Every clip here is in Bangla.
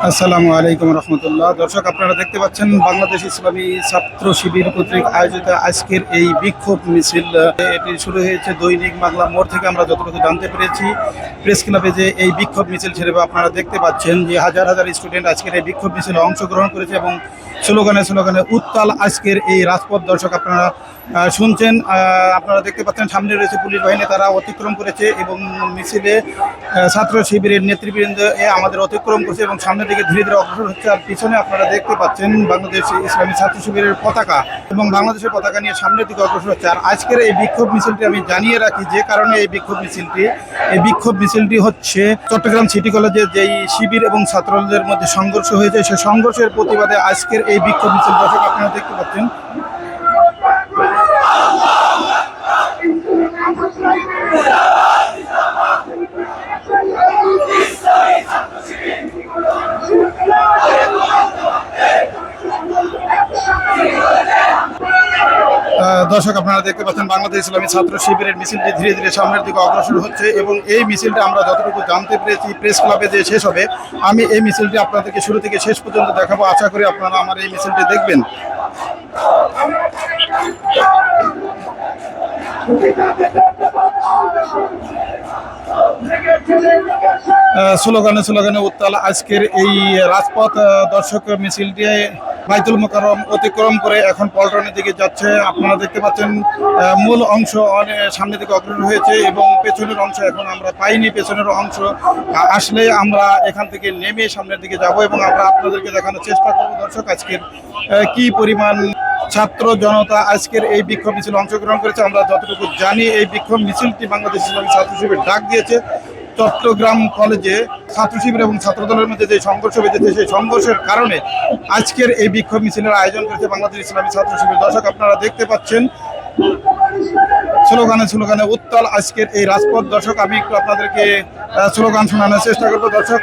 আসসালামু আলাইকুম রহমতুল্লাহ। দর্শক, আপনারা দেখতে পাচ্ছেন বাংলাদেশ ইসলামী ছাত্র শিবির কর্তৃক আয়োজিত আজকের এই বিক্ষোভ মিছিল। এটি শুরু হয়েছে দৈনিক বাংলা মোড় থেকে। আমরা যতটুকু জানতে পেরেছি, প্রেস ক্লাবে যে এই বিক্ষোভ মিছিল ছেড়ে আপনারা দেখতে পাচ্ছেন যে হাজার হাজার স্টুডেন্ট আজকের এই বিক্ষোভ মিছিলে অংশগ্রহণ করেছে এবং স্লোগানে স্লোগানে উত্তাল আজকের এই রাজপথ। দর্শক, আপনারা শুনছেন, আপনারা দেখতে পাচ্ছেন সামনে রয়েছে পুলিশ বাহিনী, তারা অতিক্রম করেছে এবং মিছিলে ছাত্র শিবিরের নেতৃবৃন্দ আমাদের অতিক্রম করছে এবং সামনের দিকে ধীরে ধীরে অগ্রসর হচ্ছে। আর পিছনে আপনারা দেখতে পাচ্ছেন বাংলাদেশ ইসলামী ছাত্র শিবিরের পতাকা এবং বাংলাদেশের পতাকা নিয়ে সামনের দিকে অগ্রসর হচ্ছে। আর আজকের এই বিক্ষোভ মিছিলটি আমি জানিয়ে রাখি যে কারণে এই বিক্ষোভ মিছিলটি হচ্ছে চট্টগ্রাম সিটি কলেজে যেই শিবির এবং ছাত্রদের মধ্যে সংঘর্ষ হয়েছে, সেই সংঘর্ষের প্রতিবাদে আজকের এই বিক্ষোভ মিছিল। দর্শক, আপনারা দেখতে পাচ্ছেন বাংলাদেশ ইসলামী ছাত্র শিবিরের মিছিলটি ধীরে ধীরে সামনের দিকে অগ্রসর হচ্ছে এবং এই মিছিলটা আমরা যতটুকু জানতে পেরেছি প্রেস ক্লাবে যে শেষ হবে। আমি এই মিছিলটি আপনাদেরকে শুরু থেকে শেষ পর্যন্ত দেখাবো। আশা করি আপনারা আমার এই মিছিলটি দেখবেন। স্লোগানে স্লোগানে উত্তাল আজকের এই রাজপথ। দর্শক, মিছিলটি বাইতুল মোকাররম অতিক্রম করে এখন পল্টনের দিকে যাচ্ছে। আপনারা দেখতে পাচ্ছেন মূল অংশ অনেক সামনের দিকে অগ্রসর হয়েছে এবং পেছনের অংশ এখন আমরা পাইনি। পেছনের অংশ আসলে আমরা এখান থেকে নেমে সামনের দিকে যাব এবং আমরা আপনাদেরকে দেখানোর চেষ্টা করব। দর্শক, আজকের কি পরিমাণ ছাত্র জনতা আজকের এই বিক্ষোভ মিছিলে অংশগ্রহণ করেছে। আমরা যতটুকু জানি, এই বিক্ষোভ মিছিলটি বাংলাদেশ ইসলামী ছাত্র শিবির ডাক দিয়েছে। চট্টগ্রাম কলেজে ছাত্র শিবির এবং ছাত্রদলের মধ্যে যে সংঘর্ষ বেঁধেছে, সেই সংঘর্ষের কারণে আজকের এই বিক্ষোভ মিছিলের আয়োজন করেছে বাংলাদেশ ইসলামী ছাত্র শিবির। দর্শক, আপনারা দেখতে পাচ্ছেন স্লোগানে স্লোগানে উত্তাল আজকের এই রাজপথ। দর্শক, আমি একটু আপনাদেরকে স্লোগান শোনানোর চেষ্টা করবো। দর্শক,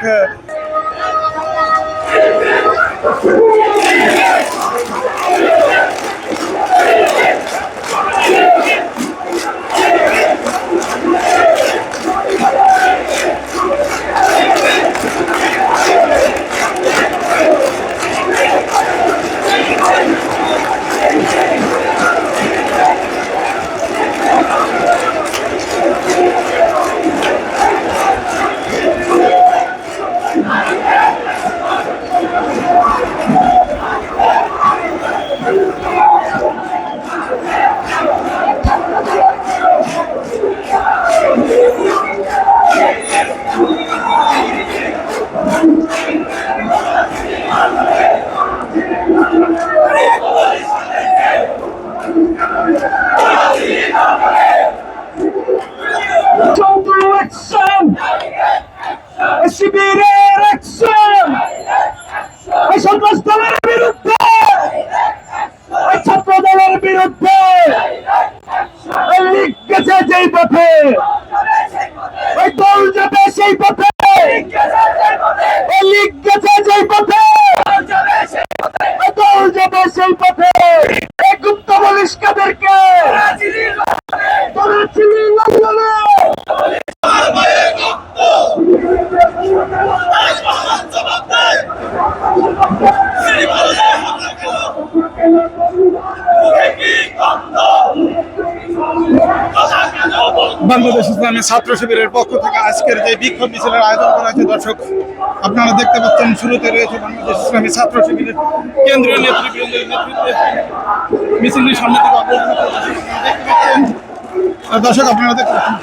শিবিরের অ্যাকশন, এই সন্ত্রাস দলের বিরুদ্ধে, এই ছাত্র দলের বিরুদ্ধে লিগ গেছে যেই পথে, ওই দল যাবে সেই পথে, লিগ গেছে যেই পথে, দল যাবে সেই পথে। এই গুপ্ত বলিষ্কাদেরকে বাংলাদেশ ইসলামী ছাত্র শিবিরের পক্ষ থেকে আজকের যে বিক্ষোভ মিছিলের আয়োজন করা হয়েছে। দর্শক, আপনারা দেখতে পাচ্ছেন শুরুতে রয়েছে বাংলাদেশ ইসলামী ছাত্র শিবিরের কেন্দ্রীয় নেতৃবৃন্দের নেতৃত্বে মিছিলটির সামনে থেকে অগ্রসর হচ্ছে। দর্শক, আপনারা দেখতে পাচ্ছেন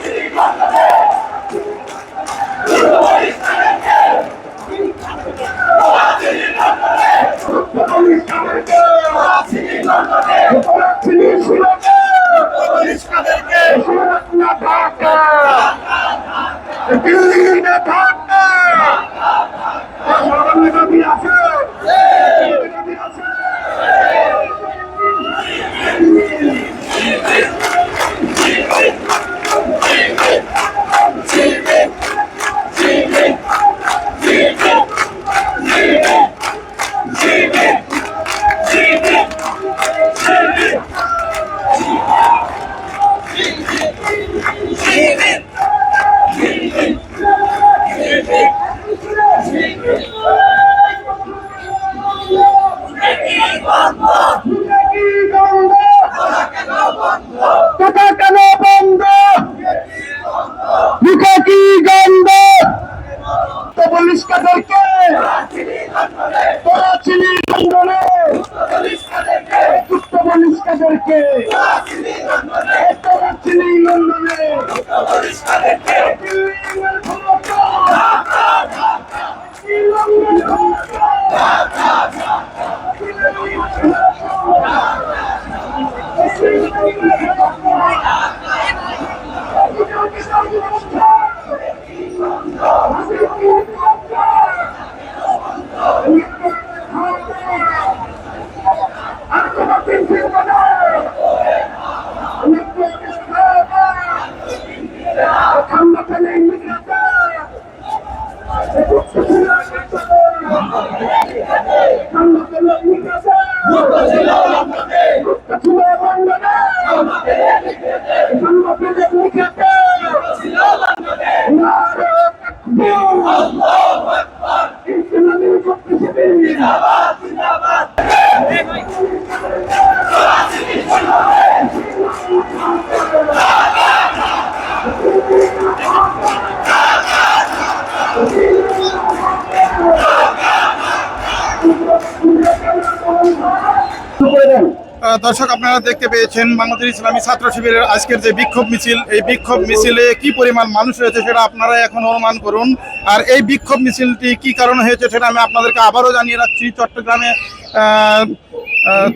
দর্শক আপনারা দেখতে পেয়েছেন বাংলাদেশ ইসলামী ছাত্র শিবিরের আজকের যে বিক্ষোভ মিছিল, এই বিক্ষোভ মিছিলে কি পরিমাণ মানুষ হয়েছে সেটা আপনারা এখন অনুমান করুন। আর এই বিক্ষোভ মিছিলটি কি কারণে হয়েছে সেটা আমি আপনাদেরকে আবারও জানিয়ে রাখছি।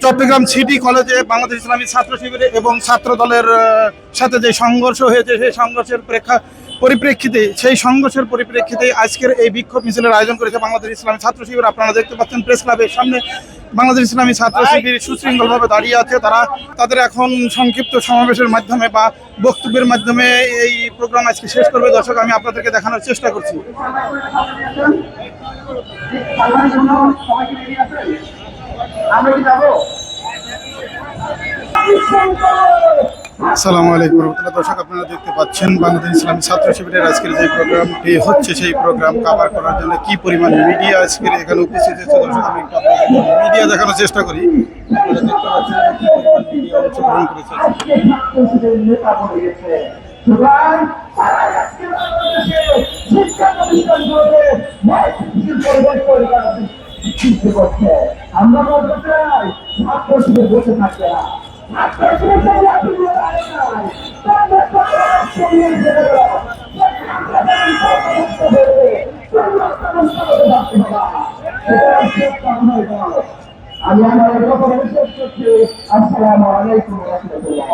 চট্টগ্রাম সিটি কলেজে বাংলাদেশ ইসলামী ছাত্র শিবিরে এবং ছাত্র দলের সাথে যে সংঘর্ষ হয়েছে, সেই সংঘর্ষের সংঘর্ষের পরিপ্রেক্ষিতে আজকের এই বিক্ষোভ মিছিলের আয়োজন করেছে বাংলাদেশ ইসলামী ছাত্র শিবির। আপনারা দেখতে পাচ্ছেন প্রেস ক্লাবের সামনে বাংলাদেশ ইসলামী ছাত্র শিবির সুশৃঙ্খলভাবে দাঁড়িয়ে আছে। তারা তাদের এখন সংক্ষিপ্ত সমাবেশের মাধ্যমে বা বক্তব্যের মাধ্যমে এই প্রোগ্রাম আজকে শেষ করবে। দর্শক আমি আপনাদেরকে দেখানোর চেষ্টা করছি। আসসালামু আলাইকুম রহমতুল্লাহ। দর্শক আপনারা দেখতে পাচ্ছেন বাংলাদেশ ইসলামী ছাত্র শিবিরের আজকের যে প্রোগ্রামটি হচ্ছে, সেই প্রোগ্রাম কভার করার জন্য কি পরিমাণ মিডিয়া আজকের এখানে উপস্থিত হচ্ছে। দর্শক আমি একটু আপনাদের মিডিয়া দেখানোর চেষ্টা করি। আপনারা দেখতে পাচ্ছেন কি পরিমাণ মিডিয়া অংশগ্রহণ করেছে। আমরা বলতে চাই ছাত্র শিবির বসে থাকবে না। আমি আমার কথা শেষ করছি। আসসালামু আলাইকুম ওয়া রাহমাতুল্লাহ।